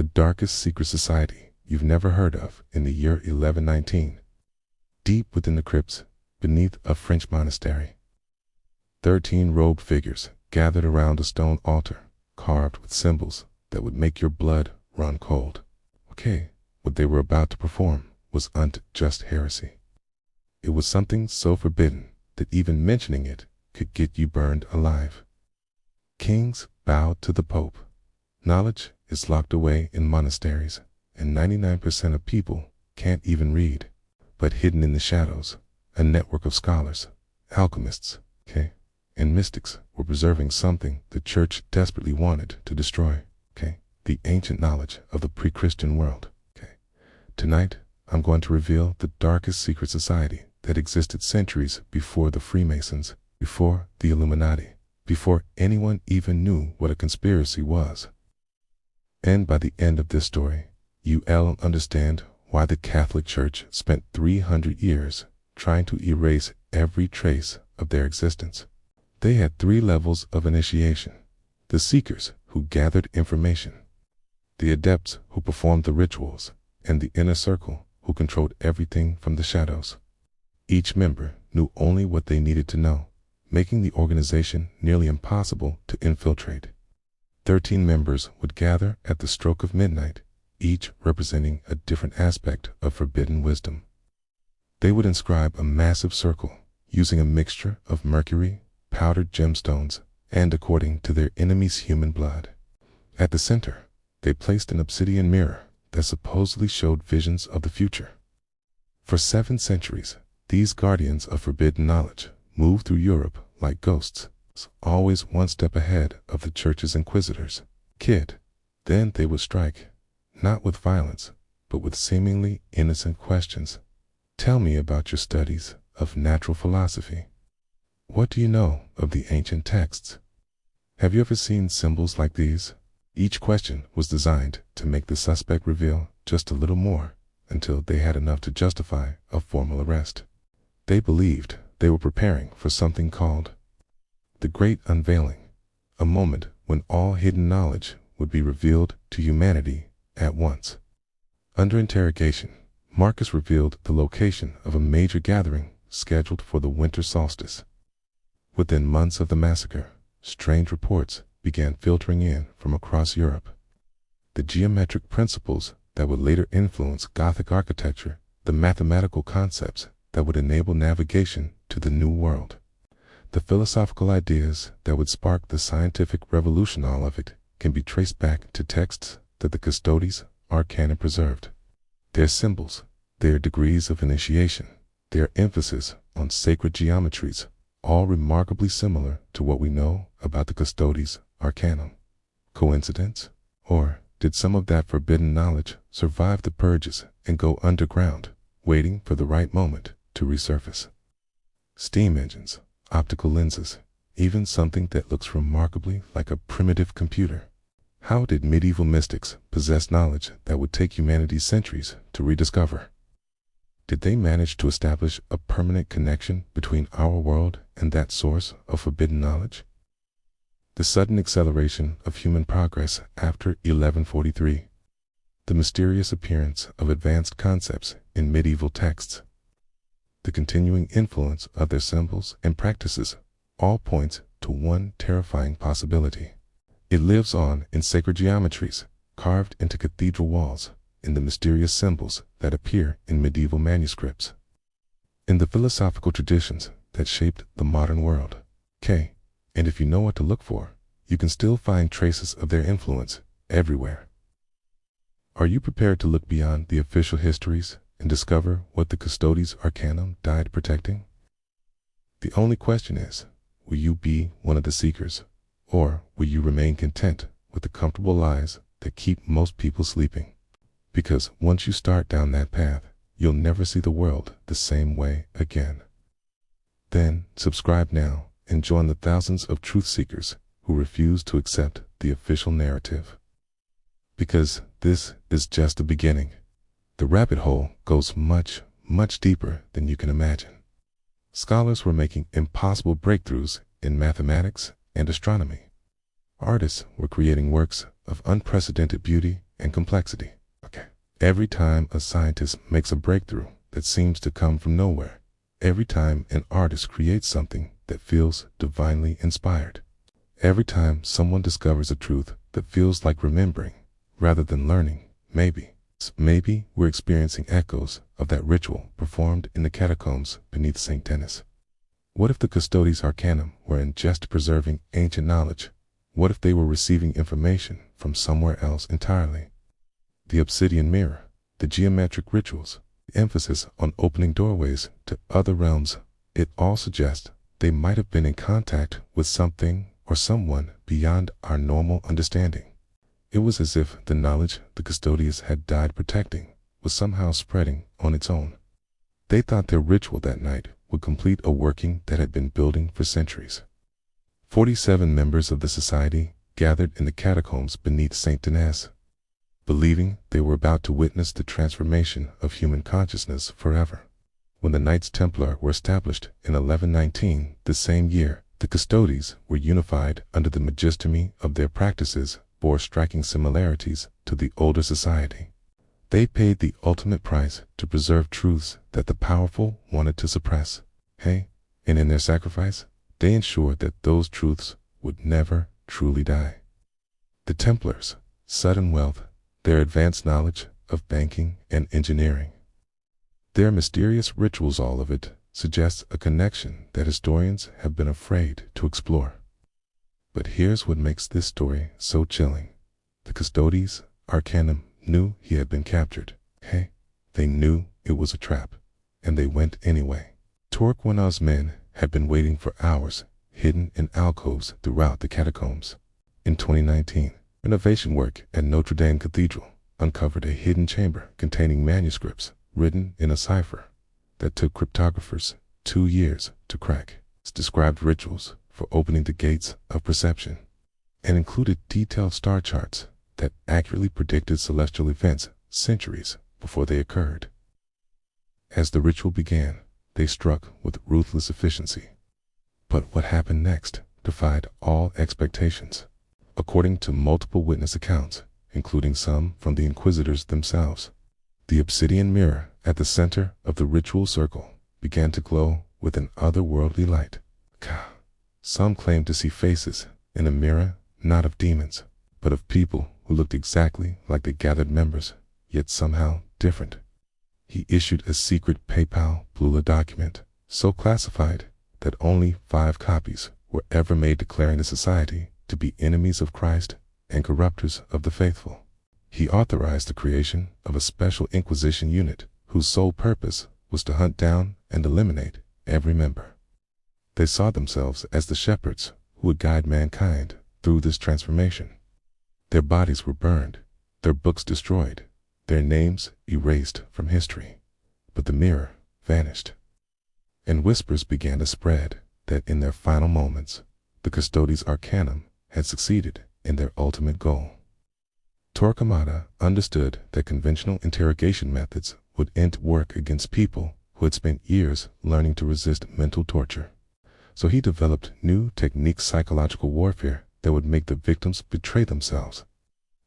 the darkest secret society you've never heard of in the year 1119. Deep within the crypts, beneath a French monastery, 13 robed figures gathered around a stone altar carved with symbols that would make your blood run cold. Okay, what they were about to perform wasn't just heresy. It was something so forbidden that even mentioning it could get you burned alive. Kings bowed to the Pope. Knowledge is locked away in monasteries, and 99% of people can't even read. But hidden in the shadows, a network of scholars, alchemists, and mystics were preserving something the church desperately wanted to destroy, the ancient knowledge of the pre-Christian world. Tonight, I'm going to reveal the darkest secret society that existed centuries before the Freemasons, before the Illuminati, before anyone even knew what a conspiracy was. And by the end of this story, you'll understand why the Catholic Church spent 300 years trying to erase every trace of their existence. They had 3 levels of initiation: the seekers who gathered information, the adepts who performed the rituals, and the inner circle who controlled everything from the shadows. Each member knew only what they needed to know, making the organization nearly impossible to infiltrate. 13 members would gather at the stroke of midnight, each representing a different aspect of forbidden wisdom. They would inscribe a massive circle using a mixture of mercury, powdered gemstones, and according to their enemy's human blood. At the center, they placed an obsidian mirror that supposedly showed visions of the future. For 7 centuries, these guardians of forbidden knowledge moved through Europe like ghosts, always one step ahead of the church's inquisitors. Then they would strike, not with violence, but with seemingly innocent questions. Tell me about your studies of natural philosophy. What do you know of the ancient texts? Have you ever seen symbols like these? Each question was designed to make the suspect reveal just a little more until they had enough to justify a formal arrest. They believed they were preparing for something called the Great Unveiling, a moment when all hidden knowledge would be revealed to humanity at once. Under interrogation, Marcus revealed the location of a major gathering scheduled for the winter solstice. Within months of the massacre, strange reports began filtering in from across Europe. The geometric principles that would later influence Gothic architecture, the mathematical concepts that would enable navigation to the New World, the philosophical ideas that would spark the scientific revolution, all of it can be traced back to texts that the Custodes Arcanum preserved. Their symbols, their degrees of initiation, their emphasis on sacred geometries, all remarkably similar to what we know about the Custodes Arcanum. Coincidence? Or did some of that forbidden knowledge survive the purges and go underground, waiting for the right moment to resurface? Steam engines, optical lenses, even something that looks remarkably like a primitive computer. How did medieval mystics possess knowledge that would take humanity centuries to rediscover? Did they manage to establish a permanent connection between our world and that source of forbidden knowledge? The sudden acceleration of human progress after 1143, the mysterious appearance of advanced concepts in medieval texts, the continuing influence of their symbols and practices, all point to one terrifying possibility. It lives on in sacred geometries, carved into cathedral walls, in the mysterious symbols that appear in medieval manuscripts, in the philosophical traditions that shaped the modern world. And if you know what to look for, you can still find traces of their influence everywhere. Are you prepared to look beyond the official histories and discover what the Custodes Arcanum died protecting? The only question is, will you be one of the seekers, or will you remain content with the comfortable lies that keep most people sleeping? Because once you start down that path, you'll never see the world the same way again. Then subscribe now and join the thousands of truth seekers who refuse to accept the official narrative. Because this is just the beginning. The rabbit hole goes much, much deeper than you can imagine. Scholars were making impossible breakthroughs in mathematics and astronomy. Artists were creating works of unprecedented beauty and complexity. Okay. Every time a scientist makes a breakthrough that seems to come from nowhere, every time an artist creates something that feels divinely inspired, every time someone discovers a truth that feels like remembering rather than learning, maybe we're experiencing echoes of that ritual performed in the catacombs beneath St. Denis. What if the Custodes Arcanum weren't just preserving ancient knowledge? What if they were receiving information from somewhere else entirely? The obsidian mirror, the geometric rituals, the emphasis on opening doorways to other realms, it all suggests they might have been in contact with something or someone beyond our normal understanding. It was as if the knowledge the Custodes had died protecting was somehow spreading on its own. They thought their ritual that night would complete a working that had been building for centuries. 47 members of the society gathered in the catacombs beneath St. Denis, believing they were about to witness the transformation of human consciousness forever. When the Knights Templar were established in 1119, the same year, the Custodes were unified under the magisterium of their practices bore striking similarities to the older society. They paid the ultimate price to preserve truths that the powerful wanted to suppress. And in their sacrifice, they ensured that those truths would never truly die. The Templars, sudden wealth, their advanced knowledge of banking and engineering, their mysterious rituals, all of it suggests a connection that historians have been afraid to explore. But here's what makes this story so chilling. The Custodes Arcanum knew he had been captured. They knew it was a trap, and they went anyway. Torquemada's men had been waiting for hours, hidden in alcoves throughout the catacombs. In 2019, renovation work at Notre Dame Cathedral uncovered a hidden chamber containing manuscripts written in a cipher that took cryptographers 2 years to crack. It described rituals for opening the gates of perception and included detailed star charts that accurately predicted celestial events centuries before they occurred. As the ritual began, they struck with ruthless efficiency. But what happened next defied all expectations. According to multiple witness accounts, including some from the inquisitors themselves, the obsidian mirror at the center of the ritual circle began to glow with an otherworldly light. Some claimed to see faces in a mirror not of demons, but of people who looked exactly like the gathered members, yet somehow different. He issued a secret PayPal Blula document, so classified that only 5 copies were ever made, declaring the society to be enemies of Christ and corrupters of the faithful. He authorized the creation of a special inquisition unit whose sole purpose was to hunt down and eliminate every member. They saw themselves as the shepherds who would guide mankind through this transformation. Their bodies were burned, their books destroyed, their names erased from history, but the mirror vanished. And whispers began to spread that in their final moments, the Custodes Arcanum had succeeded in their ultimate goal. Torquemada understood that conventional interrogation methods wouldn't work against people who had spent years learning to resist mental torture. So he developed new techniques, psychological warfare, that would make the victims betray themselves.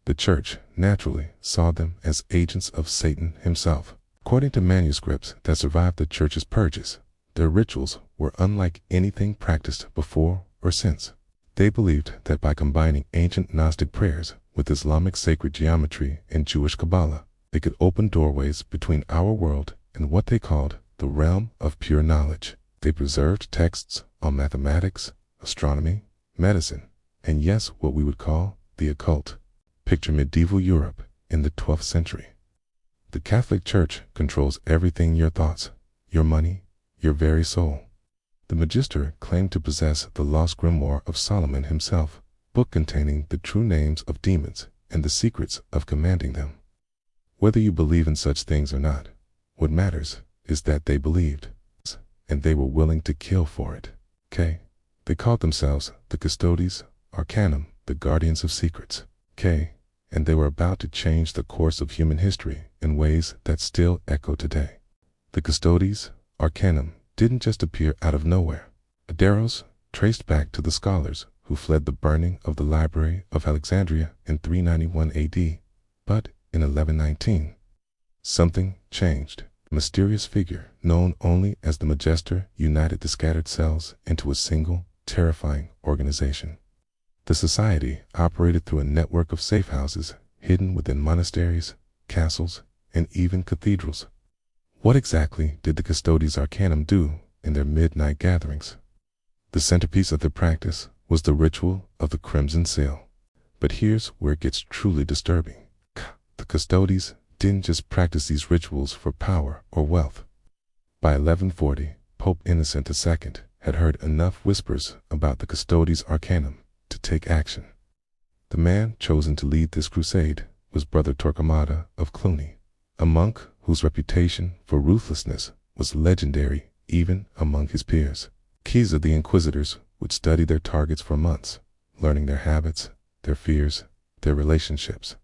The church naturally saw them as agents of Satan himself. According to manuscripts that survived the church's purges, their rituals were unlike anything practiced before or since. They believed that by combining ancient Gnostic prayers with Islamic sacred geometry and Jewish Kabbalah, they could open doorways between our world and what they called the realm of pure knowledge. They preserved texts on mathematics, astronomy, medicine, and yes, what we would call the occult. Picture medieval Europe in the 12th century. The Catholic Church controls everything: your thoughts, your money, your very soul. The Magister claimed to possess the lost grimoire of Solomon himself, book containing the true names of demons and the secrets of commanding them. Whether you believe in such things or not, what matters is that they believed, and they were willing to kill for it. They called themselves the Custodes Arcanum, the guardians of secrets. And they were about to change the course of human history in ways that still echo today. The Custodes Arcanum didn't just appear out of nowhere. Aderos traced back to the scholars who fled the burning of the Library of Alexandria in 391 AD. But in 1119, something changed. A mysterious figure, known only as the Magister, united the scattered cells into a single, terrifying organization. The society operated through a network of safe houses hidden within monasteries, castles, and even cathedrals. What exactly did the Custodes Arcanum do in their midnight gatherings? The centerpiece of their practice was the ritual of the Crimson Seal. But here's where it gets truly disturbing. The Custodes didn't just practice these rituals for power or wealth. By 1140, Pope Innocent II had heard enough whispers about the Custodes Arcanum to take action. The man chosen to lead this crusade was Brother Torquemada of Cluny, a monk whose reputation for ruthlessness was legendary even among his peers. Keys of the Inquisitors would study their targets for months, learning their habits, their fears, their relationships.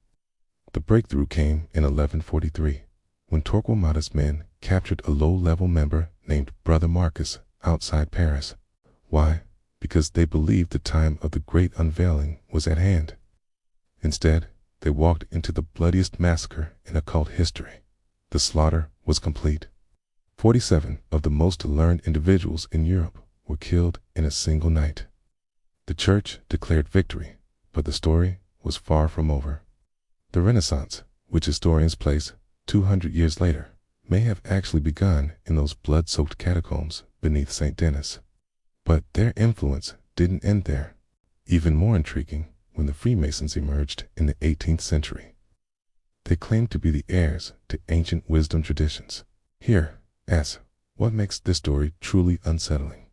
The breakthrough came in 1143, when Torquemada's men captured a low-level member named Brother Marcus outside Paris. Why? Because they believed the time of the great unveiling was at hand. Instead, they walked into the bloodiest massacre in occult history. The slaughter was complete. 47 of the most learned individuals in Europe were killed in a single night. The church declared victory, but the story was far from over. The Renaissance, which historians place 200 years later, may have actually begun in those blood-soaked catacombs beneath St. Denis. But their influence didn't end there. Even more intriguing, when the Freemasons emerged in the 18th century. They claimed to be the heirs to ancient wisdom traditions. Here, as what makes this story truly unsettling,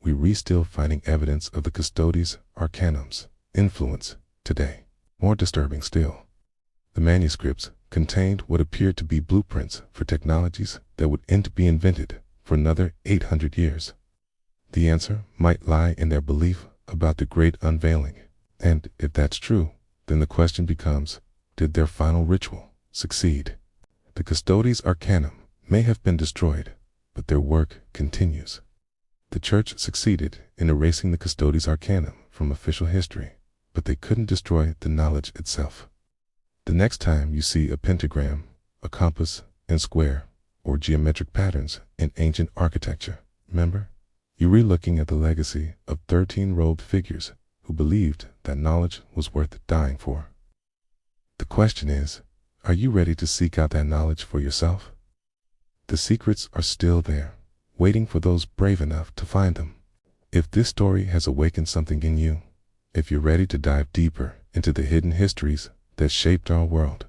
we're still finding evidence of the Custodes Arcanum's influence today. More disturbing still, the manuscripts contained what appeared to be blueprints for technologies that would end to be invented for another 800 years. The answer might lie in their belief about the great unveiling. And if that's true, then the question becomes, did their final ritual succeed? The Custodes Arcanum may have been destroyed, but their work continues. The church succeeded in erasing the Custodes Arcanum from official history, but they couldn't destroy the knowledge itself. The next time you see a pentagram, a compass and square, or geometric patterns in ancient architecture, remember, you're re-looking at the legacy of 13 robed figures who believed that knowledge was worth dying for. The question is, are you ready to seek out that knowledge for yourself? The secrets are still there, waiting for those brave enough to find them. If this story has awakened something in you, if you're ready to dive deeper into the hidden histories that shaped our world,